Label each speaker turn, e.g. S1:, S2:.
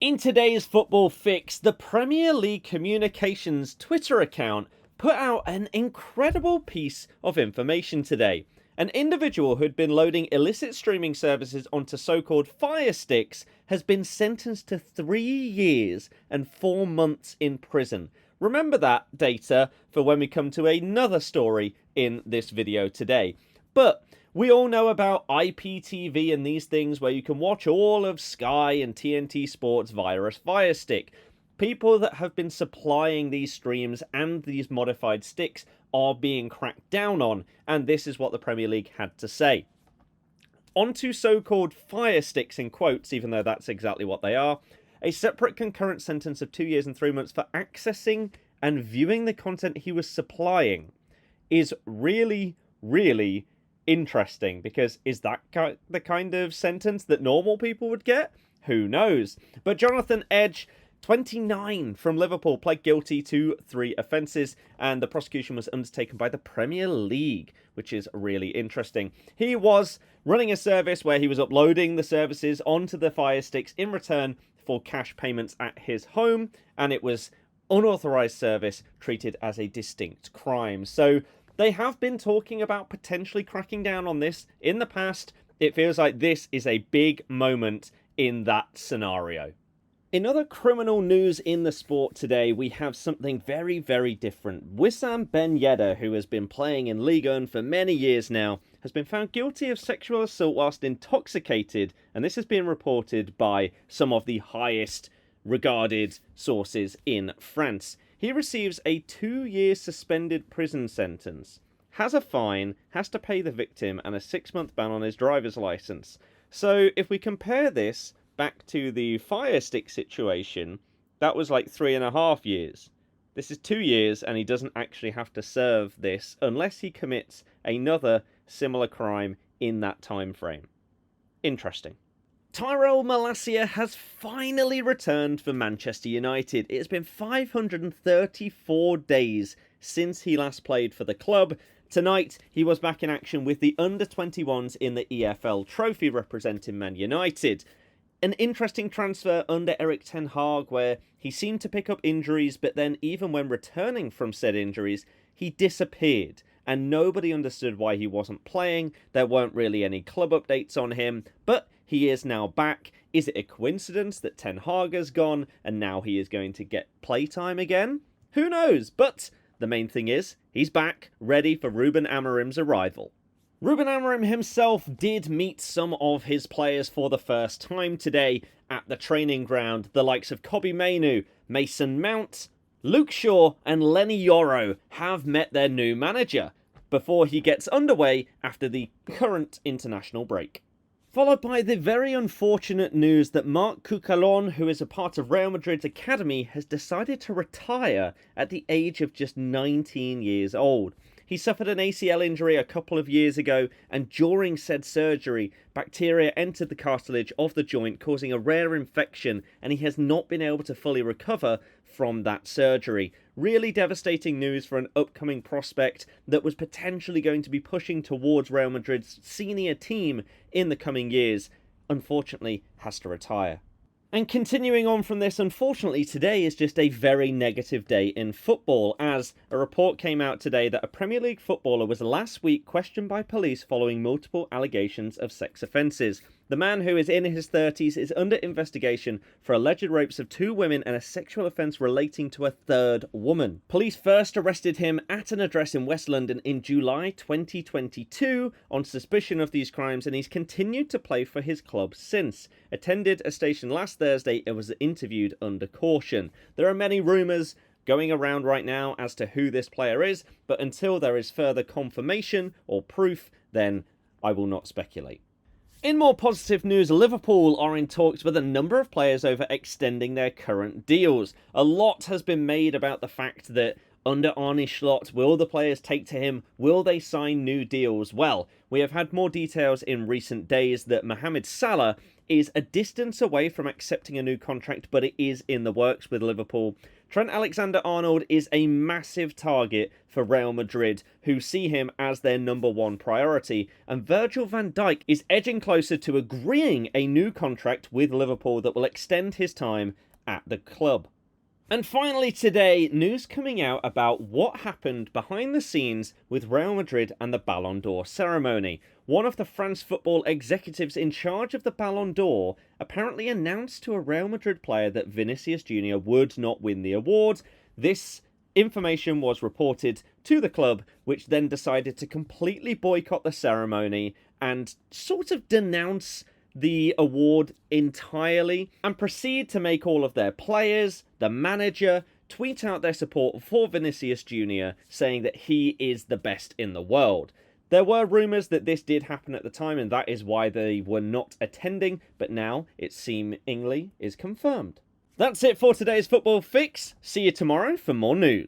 S1: In today's football fix, the Premier League Communications Twitter account put out an incredible piece of information today. An individual who'd been loading illicit streaming services onto so-called Firesticks has been sentenced to 3 years and 4 months in prison. Remember that data for when we come to another story in this video today. But we all know about IPTV and these things where you can watch all of Sky and TNT Sports via a Fire Stick. People that have been supplying these streams and these modified sticks are being cracked down on, and this is what the Premier League had to say. Onto so-called Fire Sticks in quotes, even though that's exactly what they are, a separate concurrent sentence of 2 years and 3 months for accessing and viewing the content he was supplying is really interesting, because is that the kind of sentence that normal people would get? Who knows? But Jonathan Edge, 29, from Liverpool, pled guilty to 3 offences, and the prosecution was undertaken by the Premier League, which is really interesting. He was running a service where he was uploading the services onto the Fire Sticks in return for cash payments at his home, and it was unauthorised service treated as a distinct crime. So they have been talking about potentially cracking down on this in the past. It feels like this is a big moment in that scenario. In other criminal news in the sport today, we have something very different. Wissam Ben Yedder, who has been playing in Ligue 1 for many years now, has been found guilty of sexual assault whilst intoxicated, and this has been reported by some of the highest regarded sources in France. He receives a 2-year suspended prison sentence, has a fine, has to pay the victim, and a 6-month ban on his driver's licence. So if we compare this back to the Fire Stick situation, that was like 3.5 years. This is 2 years, and he doesn't actually have to serve this unless he commits another similar crime in that time frame. Interesting. Tyrone Milijas has finally returned for Manchester United. It's been 534 days since he last played for the club. Tonight, he was back in action with the under-21s in the EFL Trophy representing Man United. An interesting transfer under Erik ten Hag, where he seemed to pick up injuries, but then even when returning from said injuries, he disappeared, and nobody understood why he wasn't playing. There weren't really any club updates on him, but he is now back. Is it a coincidence that Ten Hag has gone and now he is going to get playtime again? Who knows? But the main thing is, he's back, ready for Ruben Amorim's arrival. Ruben Amorim himself did meet some of his players for the first time today at the training ground. The likes of Kobbie Mainoo, Mason Mount, Luke Shaw and Lenny Yoro have met their new manager before he gets underway after the current international break. Followed by the very unfortunate news that Marc Calon, who is a part of Real Madrid's academy, has decided to retire at the age of just 19 years old. He suffered an ACL injury a couple of years ago, and during said surgery, bacteria entered the cartilage of the joint, causing a rare infection, and he has not been able to fully recover from that surgery. Really devastating news for an upcoming prospect that was potentially going to be pushing towards Real Madrid's senior team in the coming years. Unfortunately, has to retire. And continuing on from this, unfortunately, today is just a very negative day in football, as a report came out today that a Premier League footballer was last week questioned by police following multiple allegations of sex offences. The man, who is in his 30s, is under investigation for alleged rapes of 2 women and a sexual offence relating to a 3rd woman. Police first arrested him at an address in West London in July 2022 on suspicion of these crimes, and he's continued to play for his club since. Attended a station last Thursday and was interviewed under caution. There are many rumours going around right now as to who this player is, but until there is further confirmation or proof, then I will not speculate. In more positive news, Liverpool are in talks with a number of players over extending their current deals. A lot has been made about the fact that under Arne Slot, will the players take to him? Will they sign new deals? Well, we have had more details in recent days that Mohamed Salah is a distance away from accepting a new contract, but it is in the works with Liverpool. Trent Alexander-Arnold is a massive target for Real Madrid, who see him as their #1 priority, and Virgil van Dijk is edging closer to agreeing a new contract with Liverpool that will extend his time at the club. And finally today, news coming out about what happened behind the scenes with Real Madrid and the Ballon d'Or ceremony. One of the France football executives in charge of the Ballon d'Or apparently announced to a Real Madrid player that Vinicius Jr. would not win the award. This information was reported to the club, which then decided to completely boycott the ceremony and sort of denounce the award entirely, and proceed to make all of their players, the manager, tweet out their support for Vinicius Jr., saying that he is the best in the world. There were rumours that this did happen at the time, and that is why they were not attending, but now it seemingly is confirmed. That's it for today's Football Fix. See you tomorrow for more news.